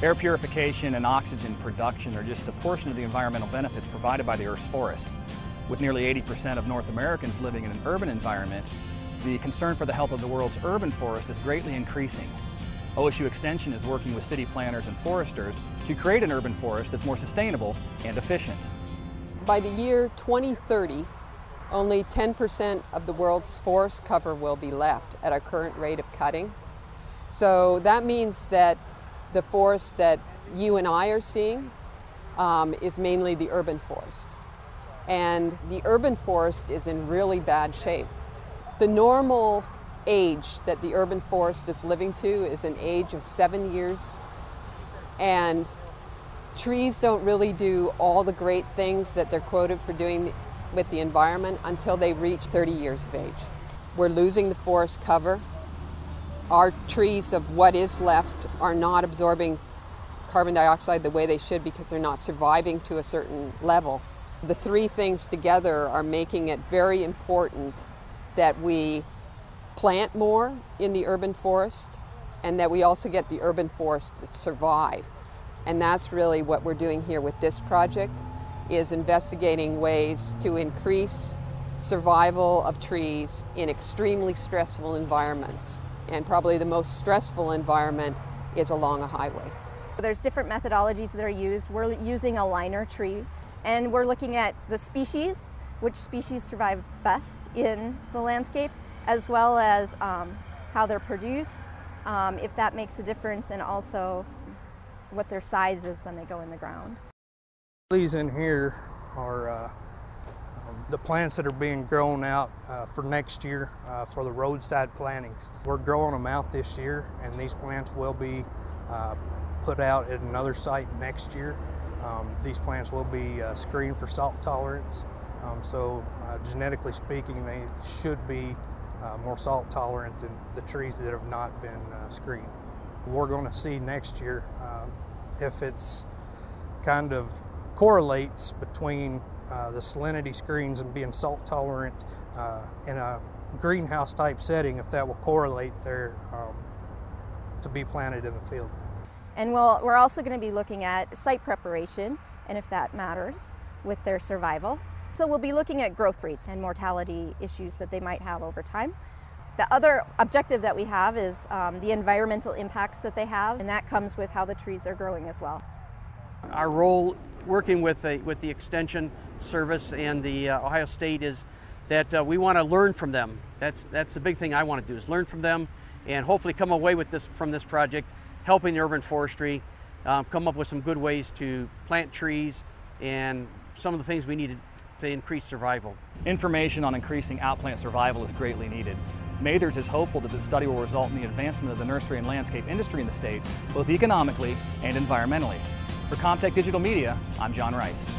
Air purification and oxygen production are just a portion of the environmental benefits provided by the Earth's forests. With nearly 80% of North Americans living in an urban environment, the concern for the health of the world's urban forest is greatly increasing. OSU Extension is working with city planners and foresters to create an urban forest that's more sustainable and efficient. By the year 2030, only 10% of the world's forest cover will be left at our current rate of cutting. So that means that the forest that you and I are seeing is mainly the urban forest. And the urban forest is in really bad shape. The normal age that the urban forest is living to is an age of 7 years. And trees don't really do all the great things that they're quoted for doing with the environment until they reach 30 years of age. We're losing the forest cover. Our trees of what is left are not absorbing carbon dioxide the way they should because they're not surviving to a certain level. The three things together are making it very important that we plant more in the urban forest and that we also get the urban forest to survive. And that's really what we're doing here with this project, is investigating ways to increase survival of trees in extremely stressful environments. And probably the most stressful environment is along a highway. There's different methodologies that are used. We're using a liner tree, and we're looking at the species, which species survive best in the landscape, as well as how they're produced, if that makes a difference, and also what their size is when they go in the ground. These in here are the plants that are being grown out for next year for the roadside plantings. We're growing them out this year, and these plants will be put out at another site next year. These plants will be screened for salt tolerance, so genetically speaking they should be more salt tolerant than the trees that have not been screened. We're going to see next year if it's kind of correlates between the salinity screens and being salt tolerant in a greenhouse type setting, if that will correlate there to be planted in the field. And we're also going to be looking at site preparation, and if that matters with their survival. So we'll be looking at growth rates and mortality issues that they might have over time. The other objective that we have is the environmental impacts that they have, and that comes with how the trees are growing as well. Our role working with the Extension Service and the Ohio State is that we want to learn from them. That's the big thing I want to do, is learn from them and hopefully come away with from this project, helping the urban forestry, come up with some good ways to plant trees and some of the things we need to increase survival. Information on increasing outplant survival is greatly needed. Mathers is hopeful that this study will result in the advancement of the nursery and landscape industry in the state, both economically and environmentally. For Comtech Digital Media, I'm John Rice.